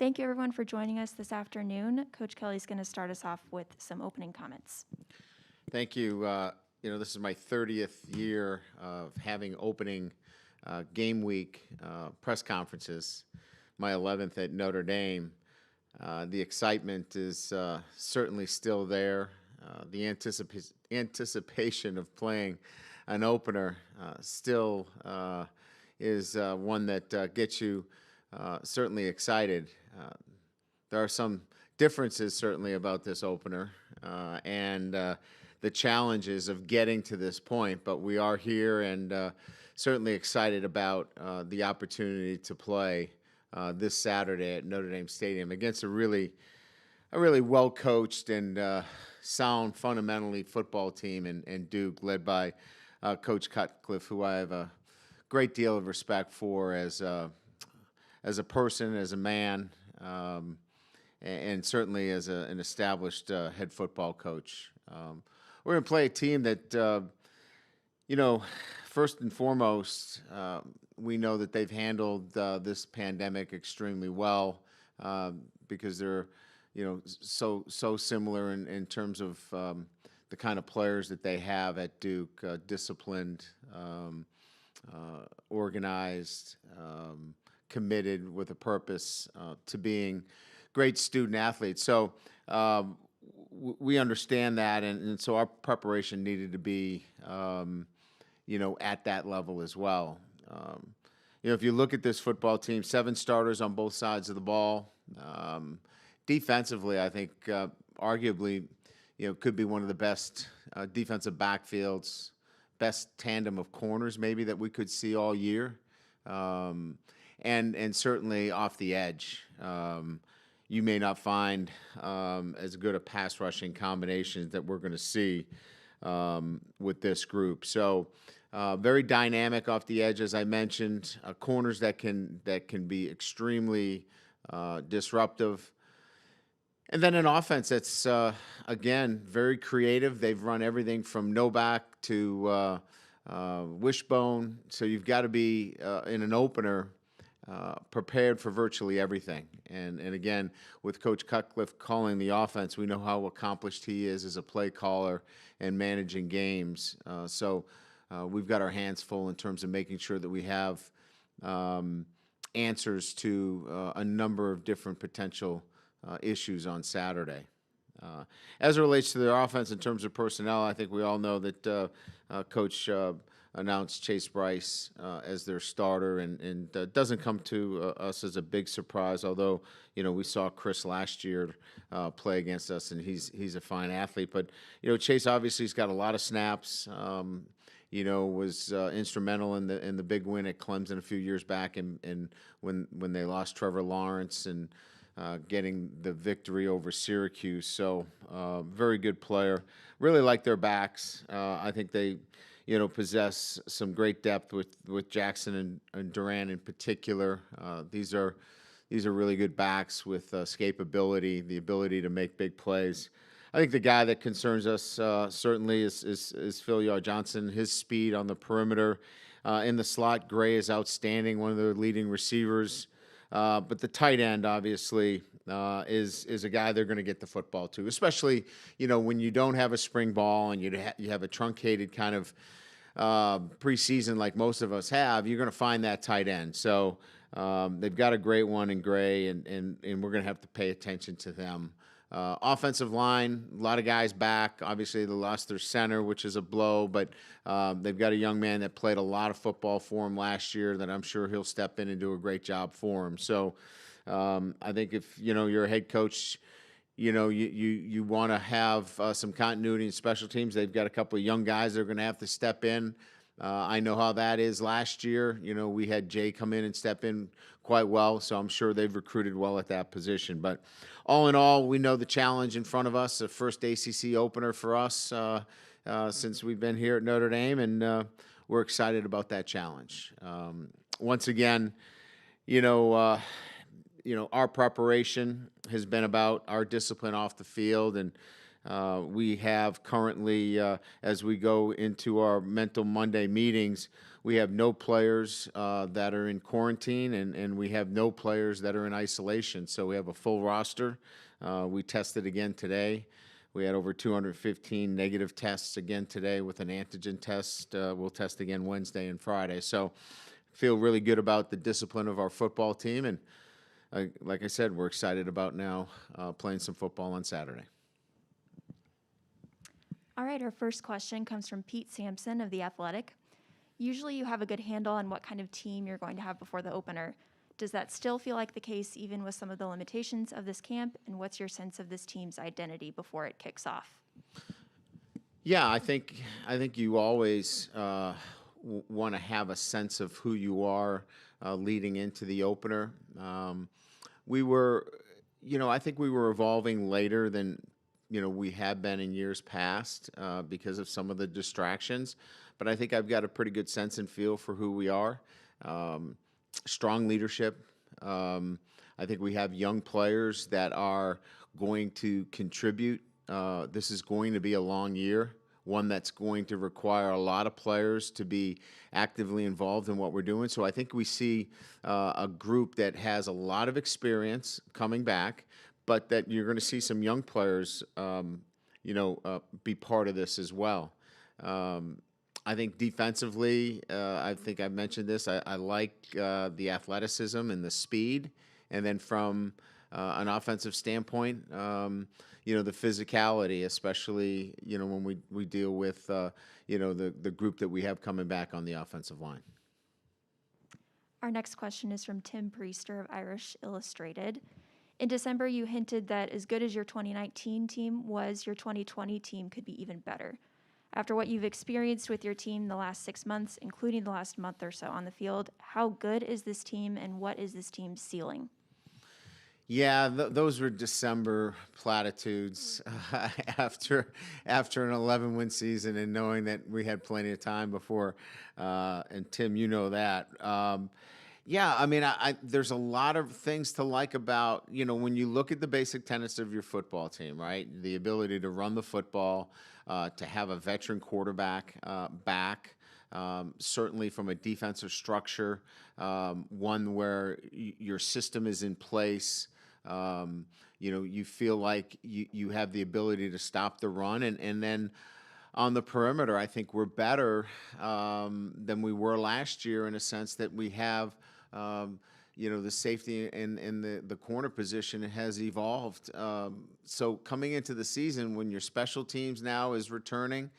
Thank you, everyone, for joining us this afternoon. Coach Kelly's going to start us off with some opening comments. Thank you. This is my 30th year of having opening game week press conferences, my 11th at Notre Dame. The excitement is certainly still there. The anticipation of playing an opener still is one that gets you certainly excited. There are some differences certainly about this opener and the challenges of getting to this point, but we are here and certainly excited about the opportunity to play this Saturday at Notre Dame Stadium against a really well-coached and sound, fundamentally football team in Duke, led by Coach Cutcliffe, who I have a great deal of respect for as a person, as a man, and certainly as an established head football coach. We're going to play a team that, first and foremost, we know that they've handled this pandemic extremely well because they're, so similar in terms of the kind of players that they have at Duke, disciplined, organized, committed with a purpose to being great student athletes. So we understand that, and so our preparation needed to be, at that level as well. If you look at this football team, 7 starters on both sides of the ball. Defensively, I think arguably, could be one of the best defensive backfields, best tandem of corners maybe that we could see all year, and certainly off the edge. You may not find as good a pass rushing combinations that we're going to see with this group. So very dynamic off the edge, as I mentioned. Corners that can be extremely disruptive. And then an offense that's, again, very creative. They've run everything from no back to wishbone. So you've got to be, in an opener, prepared for virtually everything. And again, with Coach Cutcliffe calling the offense, we know how accomplished he is as a play caller and managing games. So we've got our hands full in terms of making sure that we have answers to a number of different potential issues on Saturday. As it relates to their offense in terms of personnel, I think we all know that Coach announced Chase Bryce as their starter, and doesn't come to us as a big surprise, although, we saw Chris last year play against us, and he's a fine athlete. But, Chase obviously has got a lot of snaps, was instrumental in the big win at Clemson a few years back, and when they lost Trevor Lawrence and getting the victory over Syracuse. So very good player. Really like their backs. I think they, possess some great depth with Jackson and Durant in particular. These are really good backs with escapability, the ability to make big plays. I think the guy that concerns us certainly is Phil Yard-Johnson. His speed on the perimeter in the slot, Gray is outstanding, one of their leading receivers. But the tight end, obviously, is a guy they're going to get the football to, especially, when you don't have a spring ball and you have a truncated kind of preseason like most of us have. You're going to find that tight end. So they've got a great one in Gray, and we're going to have to pay attention to them. Offensive line, a lot of guys back. Obviously, they lost their center, which is a blow, but they've got a young man that played a lot of football for him last year that I'm sure he'll step in and do a great job for him. So I think if, you're a head coach, you want to have some continuity in special teams. They've got a couple of young guys that are going to have to step in. I know how that is last year. We had Jay come in and step in quite well, so I'm sure they've recruited well at that position. But all in all, we know the challenge in front of us, the first ACC opener for us since we've been here at Notre Dame, and we're excited about that challenge. Once again, our preparation has been about our discipline off the field, and we have currently, as we go into our Mental Monday meetings, we have no players that are in quarantine, and we have no players that are in isolation. So we have a full roster. We tested again today. We had over 215 negative tests again today with an antigen test. We'll test again Wednesday and Friday. So feel really good about the discipline of our football team. And like I said, we're excited about now playing some football on Saturday. All right, our first question comes from Pete Sampson of The Athletic. Usually you have a good handle on what kind of team you're going to have before the opener. Does that still feel like the case even with some of the limitations of this camp? And what's your sense of this team's identity before it kicks off? Yeah, I think you always want to have a sense of who you are leading into the opener. We were, I think we were evolving later than we have been in years past because of some of the distractions. But I think I've got a pretty good sense and feel for who we are. Strong leadership. I think we have young players that are going to contribute. This is going to be a long year, one that's going to require a lot of players to be actively involved in what we're doing. So I think we see a group that has a lot of experience coming back, but that you're going to see some young players, be part of this as well. I think defensively, I think I've mentioned this, I like the athleticism and the speed. And then from an offensive standpoint, the physicality, especially, when we deal with, the group that we have coming back on the offensive line. Our next question is from Tim Priester of Irish Illustrated. In December, you hinted that as good as your 2019 team was, your 2020 team could be even better. After what you've experienced with your team the last 6 months, including the last month or so on the field, how good is this team and what is this team's ceiling? Yeah, those were December platitudes after an 11-win season and knowing that we had plenty of time before. And Tim, you know that. Yeah, I mean, there's a lot of things to like about, when you look at the basic tenets of your football team, right? The ability to run the football, to have a veteran quarterback back, certainly from a defensive structure, one where your system is in place. You feel like you have the ability to stop the run. And then on the perimeter, I think we're better than we were last year in a sense that we have, the safety and the corner position has evolved. So coming into the season, when your special teams now is returning,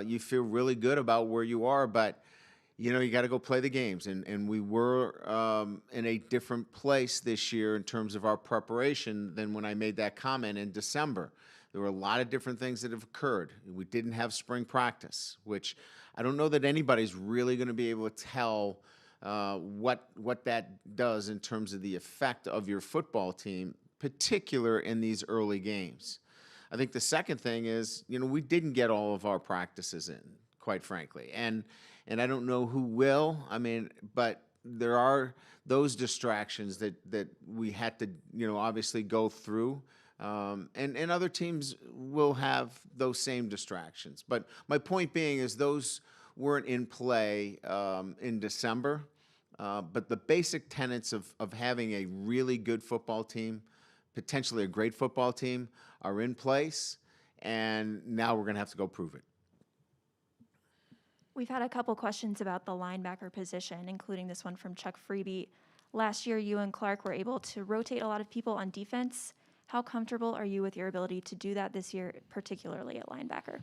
you feel really good about where you are, but you got to go play the games. And we were in a different place this year in terms of our preparation than when I made that comment in December. There were a lot of different things that have occurred. We didn't have spring practice, which I don't know that anybody's really going to be able to tell what that does in terms of the effect of your football team, particular in these early games. I think the second thing is, we didn't get all of our practices in, quite frankly. And I don't know who will. I mean, but there are those distractions that we had to, obviously go through. And other teams will have those same distractions. But my point being is those weren't in play in December. But the basic tenets of having a really good football team, potentially a great football team, are in place. And now we're going to have to go prove it. We've had a couple questions about the linebacker position, including this one from Chuck Freeby. Last year, you and Clark were able to rotate a lot of people on defense. How comfortable are you with your ability to do that this year, particularly at linebacker?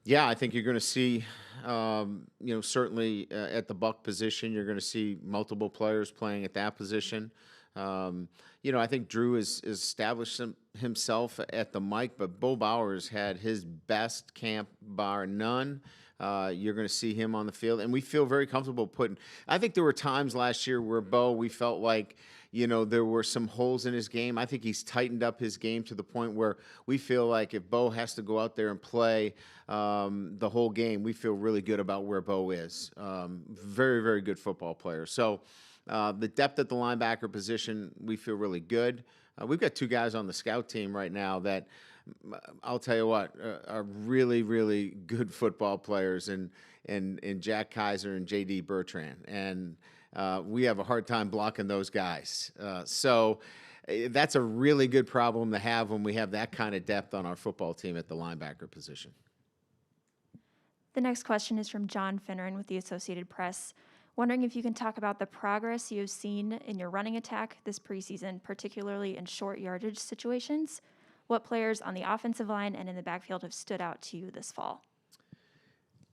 Yeah, I think you're going to see, certainly at the buck position, you're going to see multiple players playing at that position. I think Drew has established himself at the mic, but Bo Bowers had his best camp bar none. You're going to see him on the field, and we feel very comfortable putting. I think there were times last year where Bo, we felt like, there were some holes in his game. I think he's tightened up his game to the point where we feel like if Bo has to go out there and play the whole game, we feel really good about where Bo is. Very, very good football player. So the depth at the linebacker position, we feel really good. We've got two guys on the scout team right now that I'll tell you what, are really, really good football players in Jack Kaiser and J.D. Bertrand. And we have a hard time blocking those guys. That's a really good problem to have when we have that kind of depth on our football team at the linebacker position. The next question is from John Finneran with the Associated Press. Wondering if you can talk about the progress you have seen in your running attack this preseason, particularly in short yardage situations. What players on the offensive line and in the backfield have stood out to you this fall?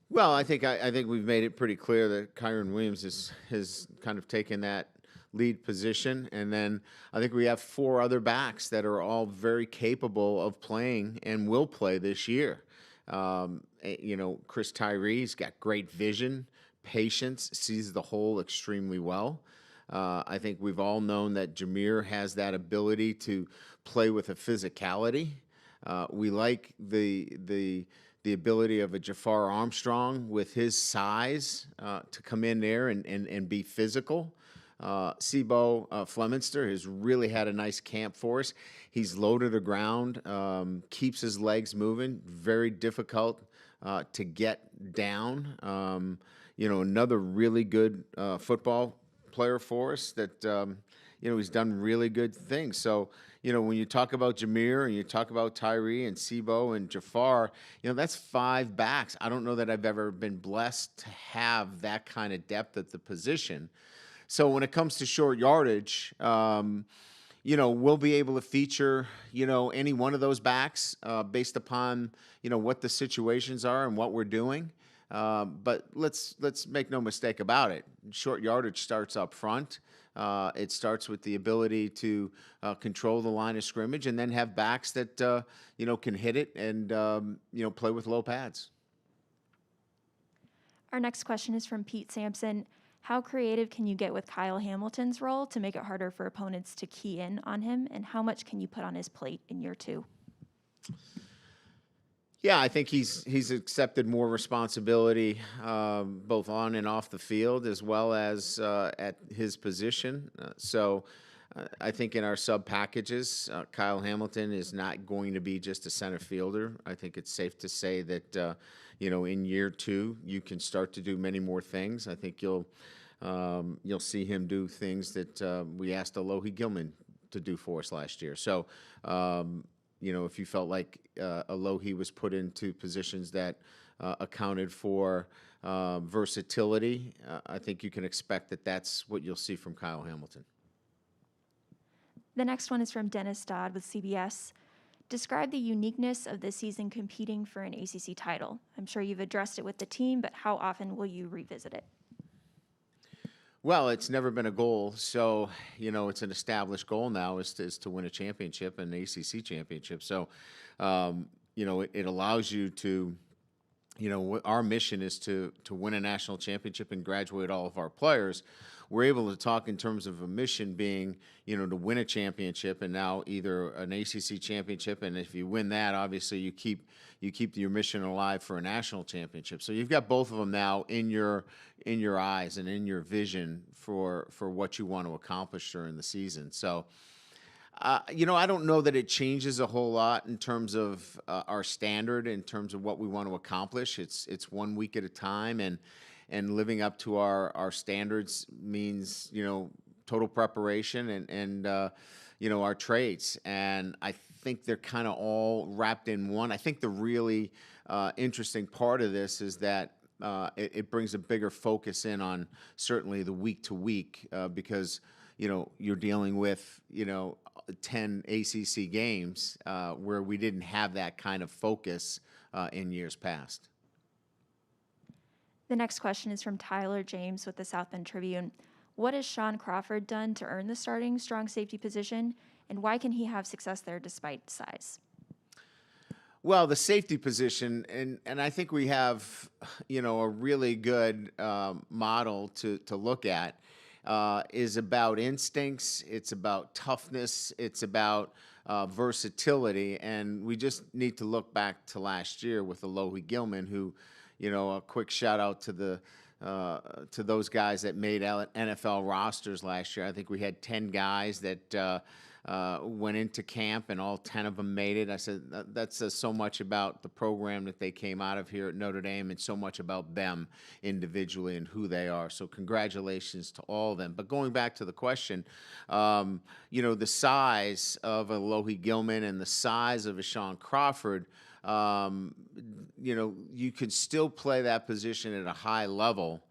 Well, I think we've made it pretty clear that Kyron Williams has kind of taken that lead position, and then I think we have 4 other backs that are all very capable of playing and will play this year. Chris Tyree's got great vision, patience, sees the hole extremely well. I think we've all known that Jameer has that ability to play with a physicality. We like the ability of a Jafar Armstrong with his size to come in there and be physical. Sibo Fleminster has really had a nice camp for us. He's low to the ground, keeps his legs moving, very difficult to get down. Another really good football player for us that, he's done really good things. So, when you talk about Jameer and you talk about Tyree and Sibo and Jafar, that's 5 backs. I don't know that I've ever been blessed to have that kind of depth at the position. So when it comes to short yardage, we'll be able to feature, any one of those backs based upon, what the situations are and what we're doing. But let's make no mistake about it. Short yardage starts up front. It starts with the ability to control the line of scrimmage and then have backs that, can hit it and, play with low pads. Our next question is from Pete Sampson. How creative can you get with Kyle Hamilton's role to make it harder for opponents to key in on him, and how much can you put on his plate in year 2? Yeah, I think he's accepted more responsibility both on and off the field as well as at his position. I think in our sub packages, Kyle Hamilton is not going to be just a center fielder. I think it's safe to say that in year 2 you can start to do many more things. I think you'll see him do things that we asked Alohi Gilman to do for us last year. So. If you felt like Alohi was put into positions that accounted for versatility, I think you can expect that that's what you'll see from Kyle Hamilton. The next one is from Dennis Dodd with CBS. Describe the uniqueness of this season competing for an ACC title. I'm sure you've addressed it with the team, but how often will you revisit it? Well, it's never been a goal, so it's an established goal now is to win a championship, an ACC championship. So, it allows you to, our mission is to win a national championship and graduate all of our players. We're able to talk in terms of a mission being, to win a championship, and now either an ACC championship, and if you win that, obviously you keep your mission alive for a national championship. So you've got both of them now in your eyes and in your vision for what you want to accomplish during the season. So, I don't know that it changes a whole lot in terms of our standard, in terms of what we want to accomplish. It's 1 week at a time, and living up to our standards means, total preparation and our traits. And I think they're kind of all wrapped in one. I think the really interesting part of this is that it brings a bigger focus in on certainly the week to week because, you're dealing with, 10 ACC games where we didn't have that kind of focus in years past. The next question is from Tyler James with the South Bend Tribune. What has Sean Crawford done to earn the starting strong safety position, and why can he have success there despite size? Well, the safety position, and I think we have, a really good model to look at, is about instincts, it's about toughness, it's about versatility, and we just need to look back to last year with Alohi Gilman, who, a quick shout out to those guys that made NFL rosters last year. I think we had 10 guys that went into camp and all 10 of them made it. I said, that says so much about the program that they came out of here at Notre Dame and so much about them individually and who they are. So congratulations to all of them. But going back to the question, the size of a Lohi Gilman and the size of a Sean Crawford, you could still play that position at a high level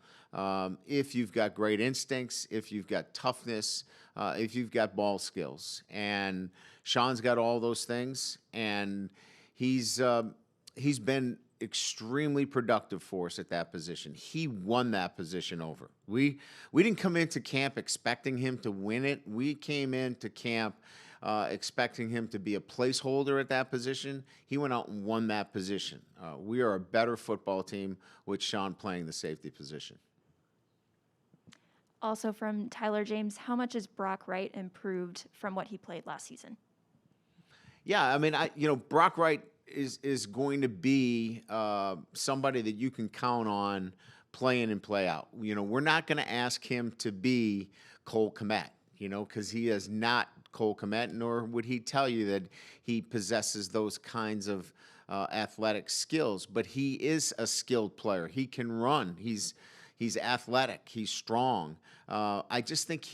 if you've got great instincts, if you've got toughness, if you've got ball skills. And Sean's got all those things, and he's been extremely productive for us at that position. He won that position over. We didn't come into camp expecting him to win it. We came into camp expecting him to be a placeholder at that position. He went out and won that position. We are a better football team with Sean playing the safety position. Also from Tyler James, how much has Brock Wright improved from what he played last season? Yeah, I mean, Brock Wright is going to be somebody that you can count on play in and play out. We're not going to ask him to be Cole Kmet, because he is not Cole Kmet, nor would he tell you that he possesses those kinds of athletic skills. But he is a skilled player. He can run. He's athletic. He's strong. I just think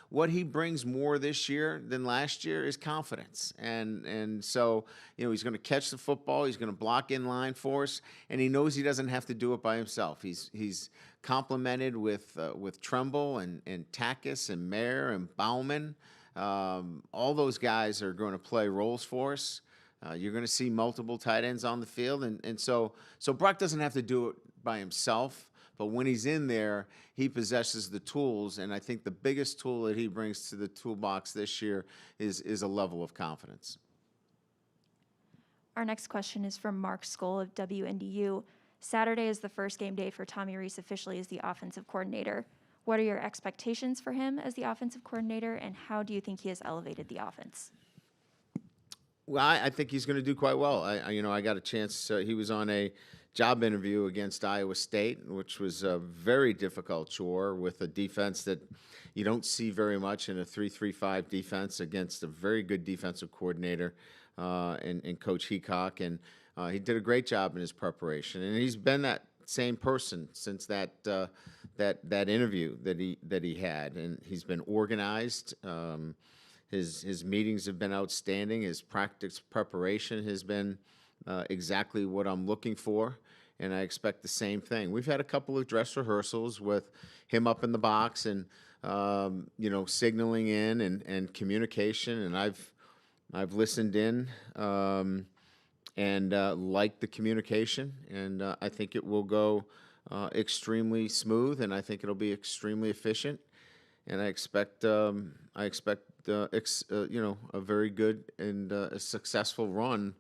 what he brings more this year than last year is confidence. And so, he's going to catch the football. He's going to block in line for us, and he knows he doesn't have to do it by himself. He's complemented with Tremble and Takis and Mayer and Bauman. All those guys are going to play roles for us. You're going to see multiple tight ends on the field, and so Brock doesn't have to do it by himself. But when he's in there, he possesses the tools, and I think the biggest tool that he brings to the toolbox this year is a level of confidence. Our next question is from Mark Skoll of WNDU. Saturday is the first game day for Tommy Rees officially as the offensive coordinator. What are your expectations for him as the offensive coordinator, and how do you think he has elevated the offense? Well, I think he's going to do quite well. I got a chance. He was on a job interview against Iowa State, which was a very difficult chore with a defense that you don't see very much in a 3-3-5 defense against a very good defensive coordinator and Coach Heacock. And he did a great job in his preparation. And he's been that same person since that interview that he had. And he's been organized. His meetings have been outstanding. His practice preparation has been exactly what I'm looking for, and I expect the same thing. We've had a couple of dress rehearsals with him up in the box and signaling in and communication, and I've listened in and liked the communication, and I think it will go extremely smooth, and I think it'll be extremely efficient, and I expect a very good and a successful run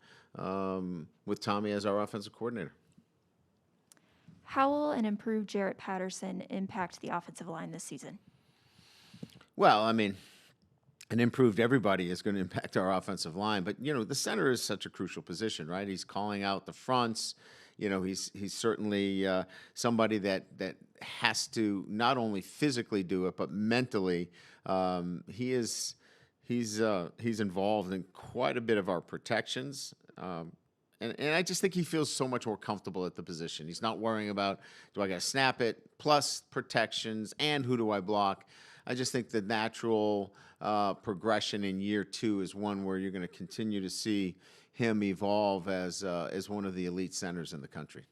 with Tommy as our offensive coordinator. How will an improved Jaret Patterson impact the offensive line this season? Well, I mean, an improved everybody is going to impact our offensive line, but the center is such a crucial position, right? He's calling out the fronts. He's certainly somebody that has to not only physically do it but mentally. He's involved in quite a bit of our protections. And I just think he feels so much more comfortable at the position. He's not worrying about, do I got to snap it, plus protections, and who do I block? I just think the natural progression in year two is one where you're going to continue to see him evolve as one of the elite centers in the country.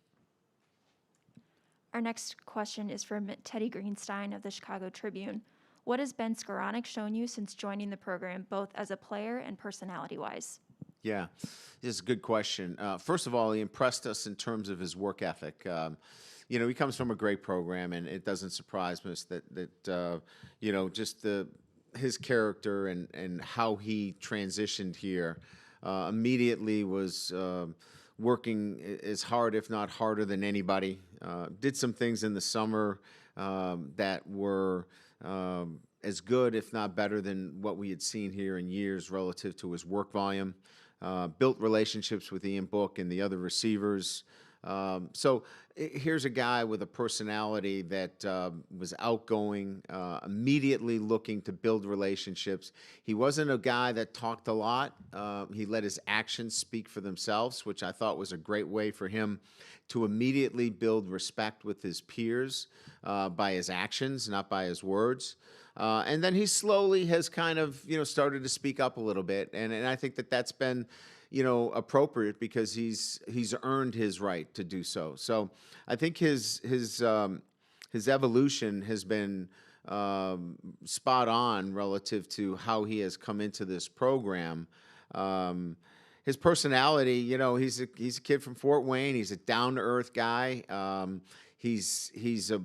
Our next question is from Teddy Greenstein of the Chicago Tribune. What has Ben Skoranek shown you since joining the program, both as a player and personality-wise? Yeah, this is a good question. First of all, he impressed us in terms of his work ethic. He comes from a great program, and it doesn't surprise us that just his character and how he transitioned here immediately was working as hard, if not harder, than anybody. Did some things in the summer that were as good, if not better, than what we had seen here in years relative to his work volume. Built relationships with Ian Book and the other receivers. Here's a guy with a personality that was outgoing, immediately looking to build relationships. He wasn't a guy that talked a lot. He let his actions speak for themselves, which I thought was a great way for him to immediately build respect with his peers by his actions, not by his words. And then he slowly has kind of, started to speak up a little bit. And I think that that's been, appropriate because he's earned his right to do so. So I think his evolution has been spot on relative to how he has come into this program. His personality, he's a kid from Fort Wayne. He's a down to earth guy. He's a,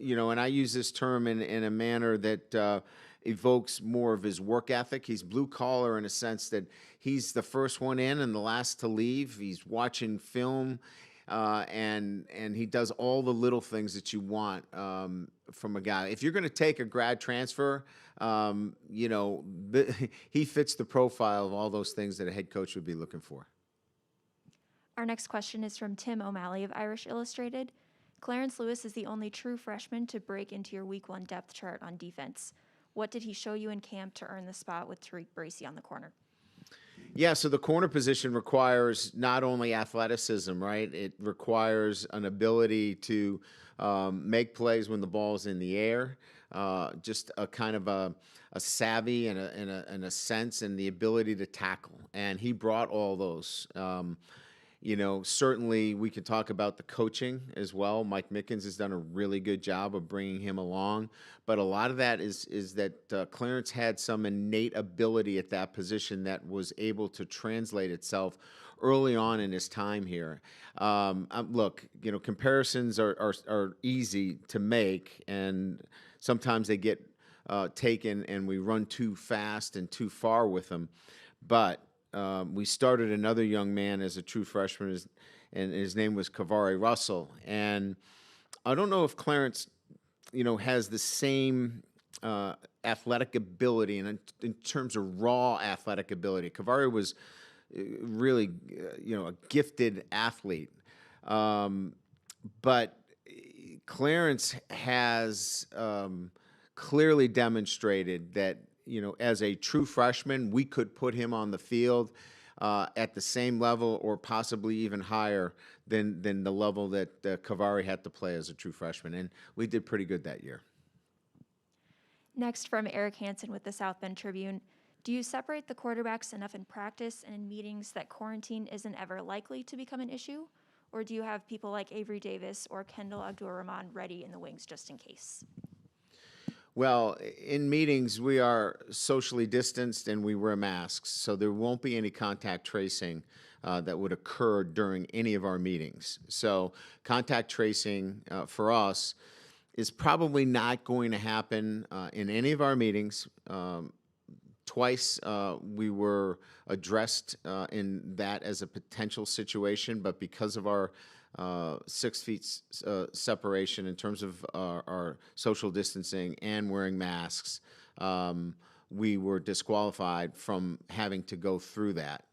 and I use this term in a manner that evokes more of his work ethic. He's blue collar in a sense that he's the first one in and the last to leave. He's watching film, and he does all the little things that you want from a guy. If you're going to take a grad transfer, he fits the profile of all those things that a head coach would be looking for. Our next question is from Tim O'Malley of Irish Illustrated. Clarence Lewis is the only true freshman to break into your week 1 depth chart on defense. What did he show you in camp to earn the spot with Tariq Bracy on the corner? Yeah, so the corner position requires not only athleticism, right? It requires an ability to make plays when the ball's in the air, just a kind of a savvy and a sense and the ability to tackle. And he brought all those. Certainly we could talk about the coaching as well. Mike Mickens has done a really good job of bringing him along. But a lot of that is that Clarence had some innate ability at that position that was able to translate itself early on in his time here. Look, comparisons are easy to make, and sometimes they get taken and we run too fast and too far with them. But we started another young man as a true freshman, and his name was Kavari Russell. And I don't know if Clarence, has the same athletic ability, and in terms of raw athletic ability. Kavari was really, a gifted athlete. But Clarence has clearly demonstrated that, as a true freshman, we could put him on the field at the same level or possibly even higher than the level that Kavari had to play as a true freshman. And we did pretty good that year. Next, from Eric Hansen with the South Bend Tribune. Do you separate the quarterbacks enough in practice and in meetings that quarantine isn't ever likely to become an issue? Or do you have people like Avery Davis or Kendall Abdul-Rahman ready in the wings just in case? Well, in meetings, we are socially distanced and we wear masks, so there won't be any contact tracing that would occur during any of our meetings. So contact tracing for us is probably not going to happen in any of our meetings. Twice we were addressed in that as a potential situation, but because of our 6 feet separation in terms of our social distancing and wearing masks, we were disqualified from having to go through that.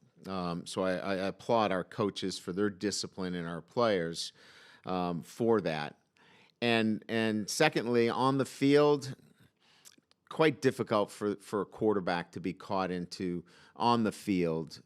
So I applaud our coaches for their discipline and our players for that. And secondly, on the field, quite difficult for a quarterback to be caught into on the field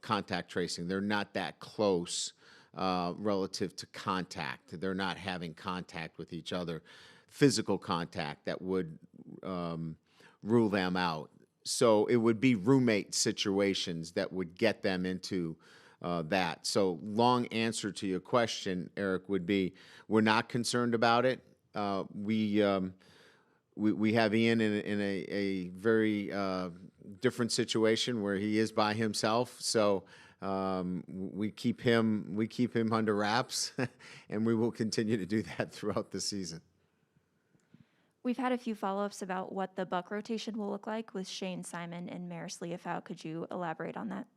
contact tracing. They're not that close relative to contact. They're not having contact with each other, physical contact that would rule them out. So it would be roommate situations that would get them into that. So long answer to your question, Eric, would be we're not concerned about it. We have Ian in a very different situation where he is by himself. So we keep him under wraps, and we will continue to do that throughout the season. We've had a few follow-ups about what the buck rotation will look like with Shane Simon and Maris Leofow. Could you elaborate on that?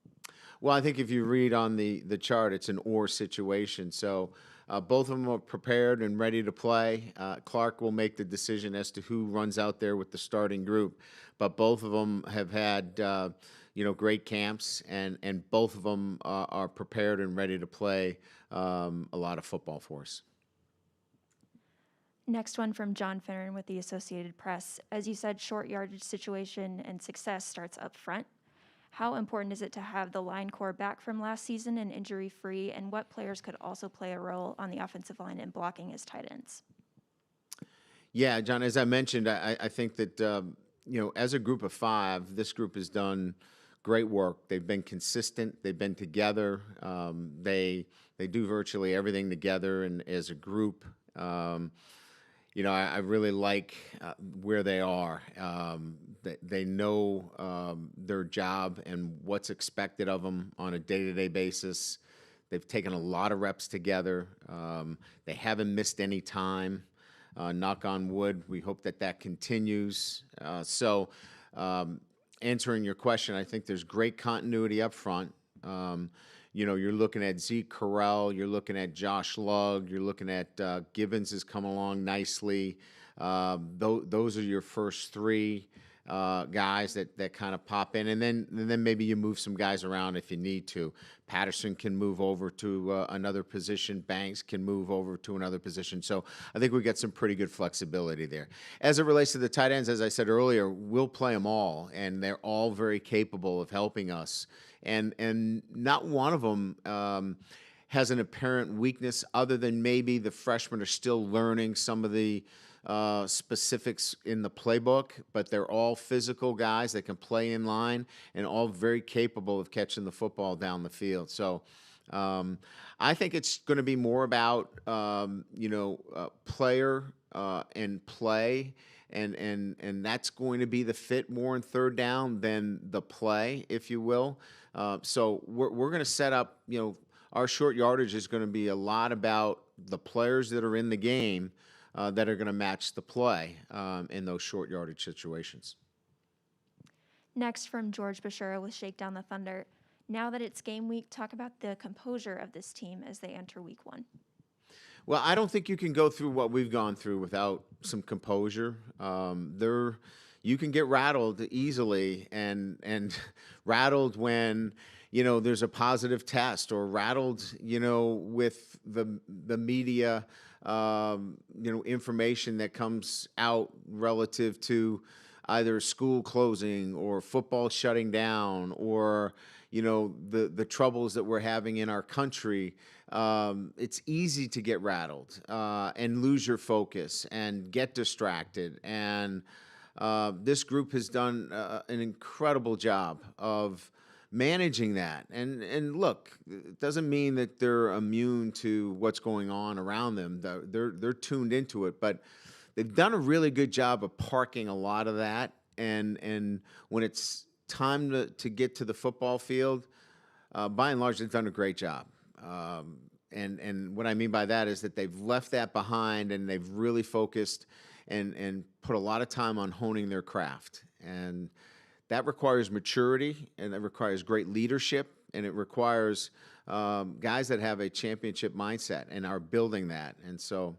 Well, I think if you read on the chart, it's an or situation. So both of them are prepared and ready to play. Clark will make the decision as to who runs out there with the starting group. But both of them have had, great camps, and both of them are prepared and ready to play a lot of football for us. Next one from John Finneran with the Associated Press. As you said, short yardage situation and success starts up front. How important is it to have the line core back from last season and injury-free, and what players could also play a role on the offensive line in blocking as tight ends? Yeah, John, as I mentioned, I think that, as a group of five, this group has done great work. They've been consistent. They've been together. They do virtually everything together and as a group. I really like where they are. They know their job and what's expected of them on a day-to-day basis. They've taken a lot of reps together. They haven't missed any time. Knock on wood, we hope that continues. Answering your question, I think there's great continuity up front. You're looking at Zeke Correll, you're looking at Josh Lugg, you're looking at Gibbons has come along nicely. Those are your first three guys that kind of pop in, and then maybe you move some guys around if you need to. Patterson can move over to another position. Banks can move over to another position. So I think we got some pretty good flexibility there. As it relates to the tight ends, as I said earlier, we'll play them all, and they're all very capable of helping us. And not one of them has an apparent weakness other than maybe the freshmen are still learning some of the specifics in the playbook, but they're all physical guys that can play in line and all very capable of catching the football down the field. So I think it's going to be more about, player and play. And that's going to be the fit more in third down than the play, if you will. So we're going to set up, our short yardage is going to be a lot about the players that are in the game that are going to match the play in those short yardage situations. Next from George Bashura with Shakedown the Thunder. Now that it's game week, talk about the composure of this team as they enter week one. Well, I don't think you can go through what we've gone through without some composure. You can get rattled easily and rattled when, there's a positive test, or rattled, with the media, information that comes out relative to either school closing or football shutting down, or, the troubles that we're having in our country. It's easy to get rattled and lose your focus and get distracted. And this group has done an incredible job of managing that. And look, it doesn't mean that they're immune to what's going on around them. They're tuned into it, but they've done a really good job of parking a lot of that. And when it's time to get to the football field, by and large, they've done a great job. And what I mean by that is that they've left that behind, and they've really focused and put a lot of time on honing their craft. And that requires maturity, and that requires great leadership, and it requires guys that have a championship mindset and are building that. And so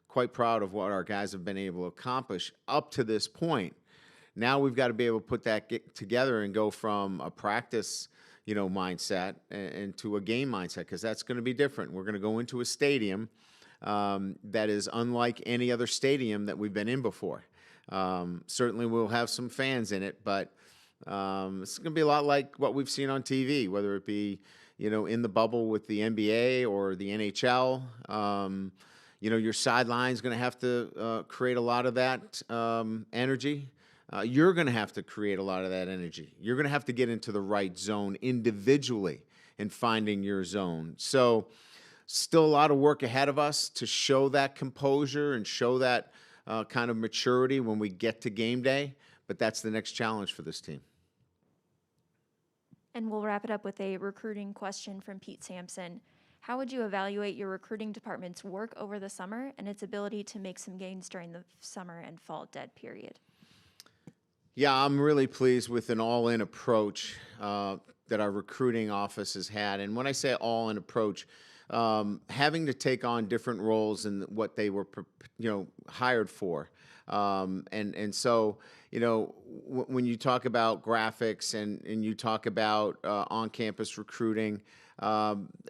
quite proud of what our guys have been able to accomplish up to this point. Now we've got to be able to put that together and go from a practice mindset into a game mindset, because that's going to be different. We're going to go into a stadium that is unlike any other stadium that we've been in before. Certainly we'll have some fans in it, but it's going to be a lot like what we've seen on TV, whether it be, in the bubble with the NBA or the NHL. Your sideline's going to have to create a lot of that energy. You're going to have to create a lot of that energy. You're going to have to get into the right zone individually in finding your zone. So still a lot of work ahead of us to show that composure and show that kind of maturity when we get to game day, but that's the next challenge for this team. And we'll wrap it up with a recruiting question from Pete Sampson. How would you evaluate your recruiting department's work over the summer and its ability to make some gains during the summer and fall dead period? Yeah, I'm really pleased with an all-in approach that our recruiting office has had. And when I say all-in approach, having to take on different roles in what they were, hired for. And so, when you talk about graphics and you talk about on-campus recruiting,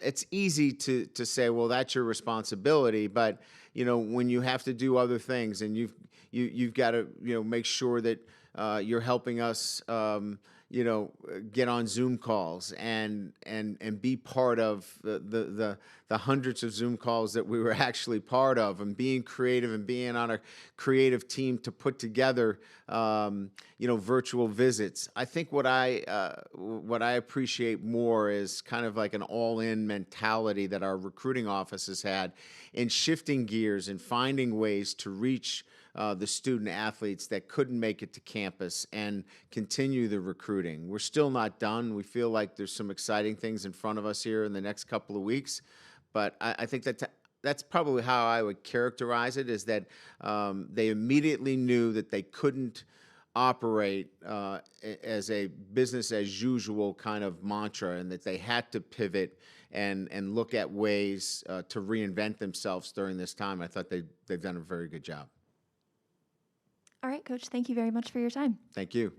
it's easy to say, well, that's your responsibility. But, when you have to do other things and you've got to, make sure that you're helping us, get on Zoom calls and be part of the hundreds of Zoom calls that we were actually part of, and being creative and being on a creative team to put together, virtual visits. I think what I appreciate more is kind of like an all-in mentality that our recruiting office has had in shifting gears and finding ways to reach the student athletes that couldn't make it to campus and continue the recruiting. We're still not done. We feel like there's some exciting things in front of us here in the next couple of weeks, but I think that's probably how I would characterize it, is that they immediately knew that they couldn't operate as a business as usual kind of mantra, and that they had to pivot and look at ways to reinvent themselves during this time. I thought they've done a very good job. All right, Coach, thank you very much for your time. Thank you.